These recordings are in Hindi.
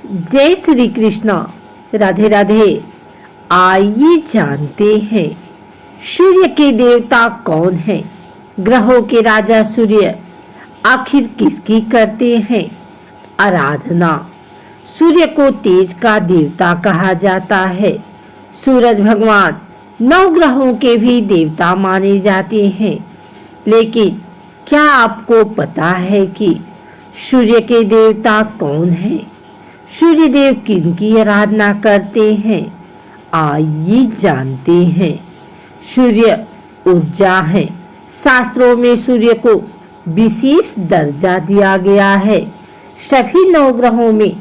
जय श्री कृष्ण। राधे राधे। आइए जानते हैं सूर्य के देवता कौन हैं। ग्रहों के राजा सूर्य आखिर किसकी करते हैं आराधना। सूर्य को तेज का देवता कहा जाता है। सूरज भगवान 9 ग्रहों के भी देवता माने जाते हैं। लेकिन क्या आपको पता है कि सूर्य के देवता कौन हैं? सूर्य देव किनकी आराधना करते हैं? आइए जानते हैं। सूर्य ऊर्जा है। शास्त्रों में सूर्य को विशेष दर्जा दिया गया है। सभी 9 ग्रहों में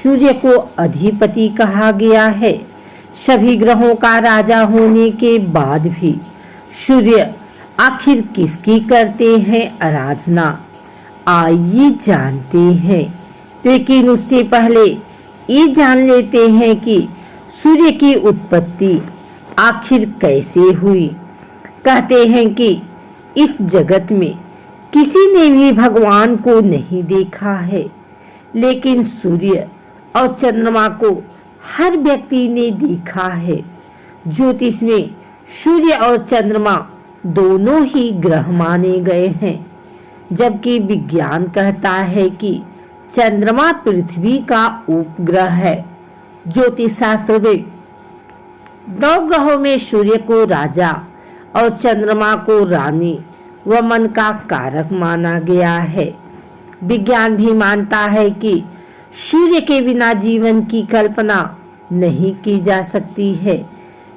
सूर्य को अधिपति कहा गया है। सभी ग्रहों का राजा होने के बाद भी सूर्य आखिर किसकी करते हैं आराधना? आइए जानते हैं। लेकिन उससे पहले ये जान लेते हैं कि सूर्य की उत्पत्ति आखिर कैसे हुई। कहते हैं कि इस जगत में किसी ने भी भगवान को नहीं देखा है, लेकिन सूर्य और चंद्रमा को हर व्यक्ति ने देखा है। ज्योतिष में सूर्य और चंद्रमा दोनों ही ग्रह माने गए हैं, जबकि विज्ञान कहता है कि चंद्रमा पृथ्वी का उपग्रह है। ज्योतिष शास्त्र में 9 ग्रहों में सूर्य को राजा और चंद्रमा को रानी व मन का कारक माना गया है। विज्ञान भी मानता है कि सूर्य के बिना जीवन की कल्पना नहीं की जा सकती है।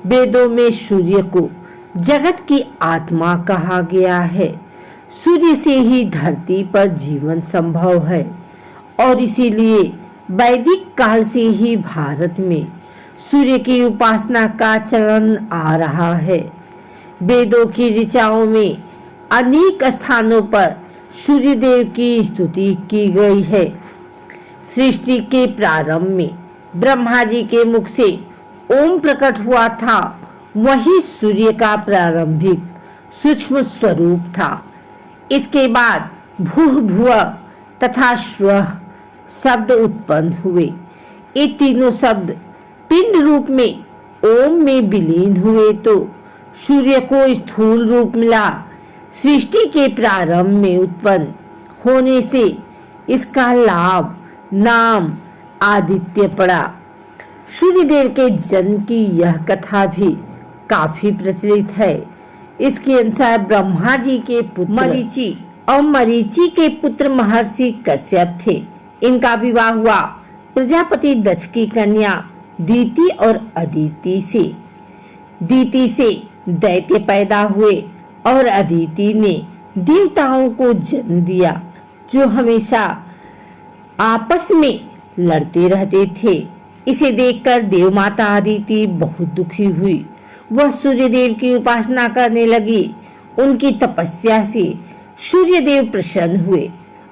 वेदों में सूर्य को जगत की आत्मा कहा गया है। सूर्य से ही धरती पर जीवन संभव है और इसीलिए वैदिक काल से ही भारत में सूर्य की उपासना का चलन आ रहा है। वेदों की ऋचाओं में अनेक स्थानों पर सूर्य देव की स्तुति की गई है। सृष्टि के प्रारंभ में ब्रह्मा जी के मुख से ओम प्रकट हुआ था। वही सूर्य का प्रारंभिक सूक्ष्म स्वरूप था। इसके बाद भूः भुवः तथा स्वः शब्द उत्पन्न हुए। ये तीनों शब्द पिंड रूप में ओम में विलीन हुए तो सूर्य को स्थूल रूप मिला। सृष्टि के प्रारंभ में उत्पन्न होने से इसका लाभ नाम आदित्य पड़ा। सूर्यदेव के जन्म की यह कथा भी काफी प्रचलित है। इसके अनुसार ब्रह्मा जी के पुत्र मरीचि और मरीचि के पुत्र महर्षि कश्यप थे। इनका विवाह हुआ प्रजापति दक्ष की कन्या दीति और अदिति से। दीति से दैत्य पैदा हुए और अदिति ने देवताओं को जन्म दिया, जो हमेशा आपस में लड़ते रहते थे। इसे देखकर देवमाता अदिति बहुत दुखी हुई। वह सूर्यदेव की उपासना करने लगी। उनकी तपस्या से सूर्यदेव प्रसन्न हुए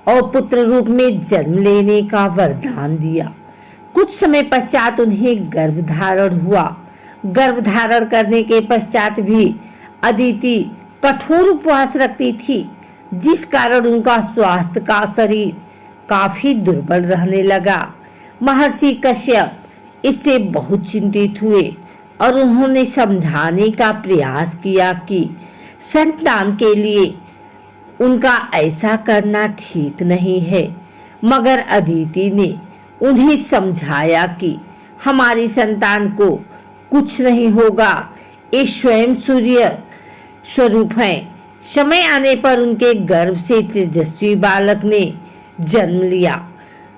और पुत्र रूप में जन्म लेने का वरदान दिया। कुछ समय पश्चात उन्हें गर्भधारण हुआ। गर्भधारण करने के पश्चात भी अदिति कठोर उपवास रखती थी, जिस कारण उनका स्वास्थ्य का शरीर काफी दुर्बल रहने लगा। महर्षि कश्यप इससे बहुत चिंतित हुए और उन्होंने समझाने का प्रयास किया कि संतान के लिए उनका ऐसा करना ठीक नहीं है। मगर अदिति ने उन्हें समझाया कि हमारी संतान को कुछ नहीं होगा, ये स्वयं सूर्य स्वरूप हैं। समय आने पर उनके गर्भ से तेजस्वी बालक ने जन्म लिया,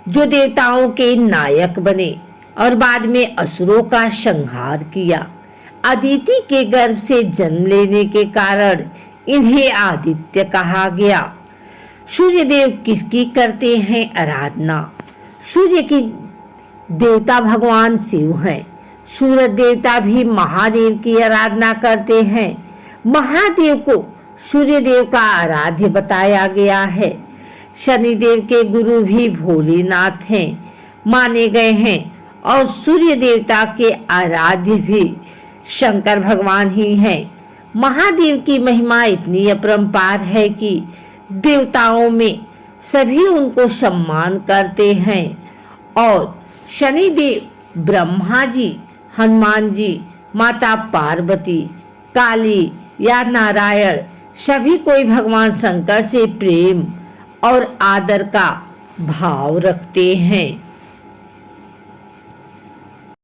जो देवताओं के नायक बने और बाद में असुरों का संहार किया। अदिति के गर्भ से जन्म लेने के कारण इन्हें आदित्य कहा गया। सूर्यदेव किसकी करते हैं आराधना? सूर्य की देवता भगवान शिव हैं। सूरज देवता भी महादेव की आराधना करते हैं। महादेव को सूर्यदेव का आराध्य बताया गया है। शनिदेव के गुरु भी भोलेनाथ हैं माने गए हैं और सूर्य देवता के आराध्य भी शंकर भगवान ही हैं। महादेव की महिमा इतनी अपरंपार है कि देवताओं में सभी उनको सम्मान करते हैं और शनिदेव, ब्रह्मा जी, हनुमान जी, माता पार्वती, काली या नारायण सभी कोई भगवान शंकर से प्रेम और आदर का भाव रखते हैं।